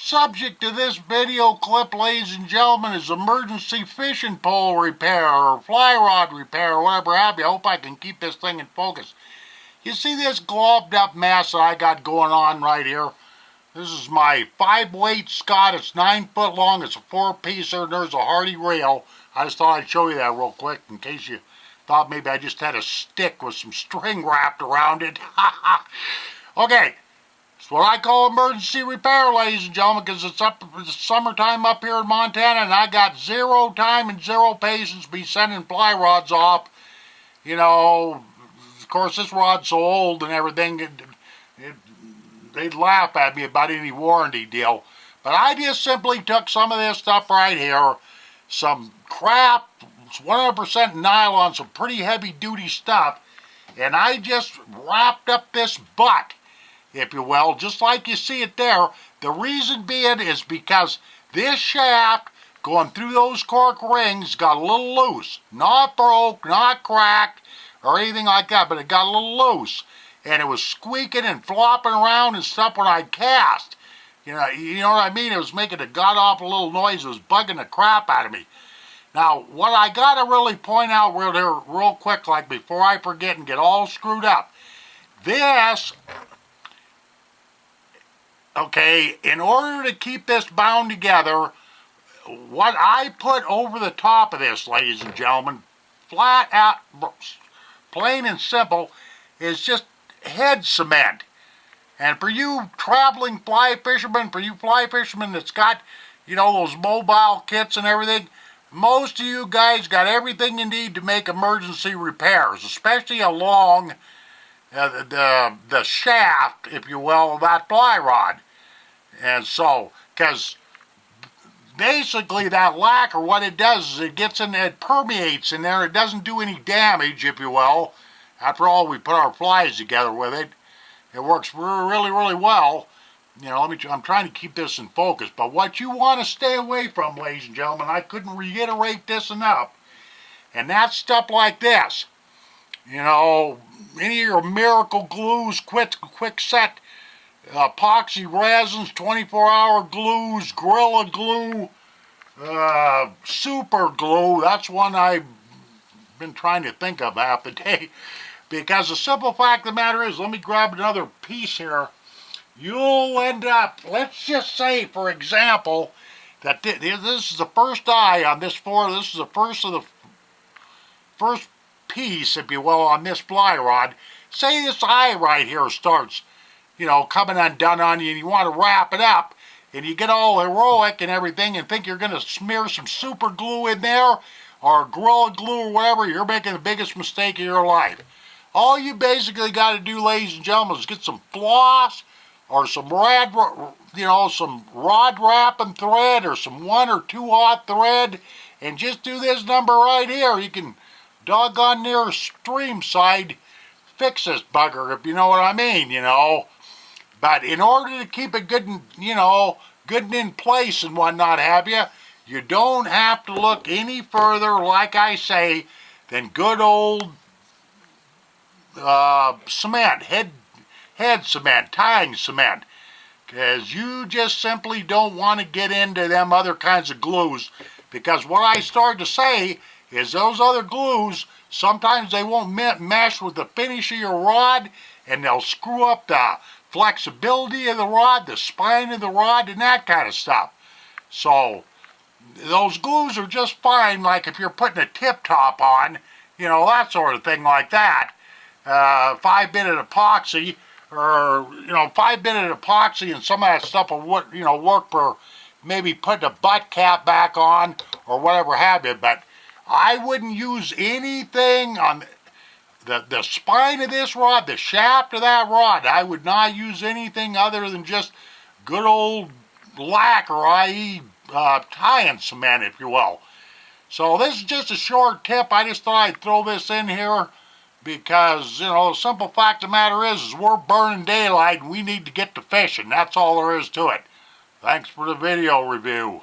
Subject to this video clip, ladies and gentlemen, is emergency fishing pole repair or fly rod repair or whatever have you. I hope I can keep this thing in focus. You see this globed up mess I got going on right here? This is my 5-weight Scott. It's 9 foot long. It's a 4-piecer and there's a Hardy rail. I just thought I'd show you that real quick in case you thought maybe I just had a stick with some string wrapped around it. Okay. It's what I call emergency repair, ladies and gentlemen, because it's summertime up here in Montana, and I got 0 time and 0 patience to be sending fly rods off. You know, of course, this rod's so old and everything, they'd laugh at me about any warranty deal. But I just simply took some of this stuff right here, some crap, it's 100% nylon, some pretty heavy-duty stuff, and I just wrapped up this butt, if you will, just like you see it there. The reason being is because this shaft going through those cork rings got a little loose. Not broke, not cracked, or anything like that, but it got a little loose. And it was squeaking and flopping around and stuff when I cast. You know what I mean? It was making a god-awful little noise. It was bugging the crap out of me. Now, what I got to really point out real quick, like before I forget and get all screwed up. This... Okay, in order to keep this bound together, what I put over the top of this, ladies and gentlemen, flat out, plain and simple, is just head cement. And for you traveling fly fishermen, for you fly fishermen that's got, you know, those mobile kits and everything, most of you guys got everything you need to make emergency repairs, especially along the shaft, if you will, of that fly rod. And so, because basically that lacquer, what it does is it gets in there, it permeates in there, it doesn't do any damage, if you will. After all, we put our flies together with it. It works really, really well. You know, I'm trying to keep this in focus, but what you want to stay away from, ladies and gentlemen, I couldn't reiterate this enough, and that's stuff like this. You know, any of your Miracle Glues, quick set, epoxy resins, 24-hour glues, Gorilla Glue, Super Glue. That's one I've been trying to think of half the day. Because the simple fact of the matter is, let me grab another piece here. You'll end up, let's just say, for example, that this is the first eye on this this is the first piece, if you will, on this fly rod. Say this eye right here starts, you know, coming undone on you, and you want to wrap it up, and you get all heroic and everything and think you're going to smear some super glue in there, or Gorilla Glue or whatever, you're making the biggest mistake of your life. All you basically got to do, ladies and gentlemen, is get some floss, or some rod wrapping thread, or some 1 or 2/0 thread, and just do this number right here. You can doggone near stream side fix this bugger, if you know what I mean, you know. But in order to keep it good and, you know, good and in place and whatnot have you, you don't have to look any further, like I say, than good old cement, head cement, tying cement. Because you just simply don't want to get into them other kinds of glues. Because what I started to say is those other glues, sometimes they won't mesh with the finish of your rod, and they'll screw up the flexibility of the rod, the spine of the rod, and that kind of stuff. So those glues are just fine, like if you're putting a tip top on, you know, that sort of thing like that. 5-minute epoxy, or, you know, 5-minute epoxy and some of that stuff will work, you know, work for maybe putting a butt cap back on or whatever have you. But I wouldn't use anything on the spine of this rod, the shaft of that rod. I would not use anything other than just good old lacquer, i.e. Tying cement, if you will. So this is just a short tip. I just thought I'd throw this in here because, you know, the simple fact of the matter is we're burning daylight and we need to get to fishing. That's all there is to it. Thanks for the video review.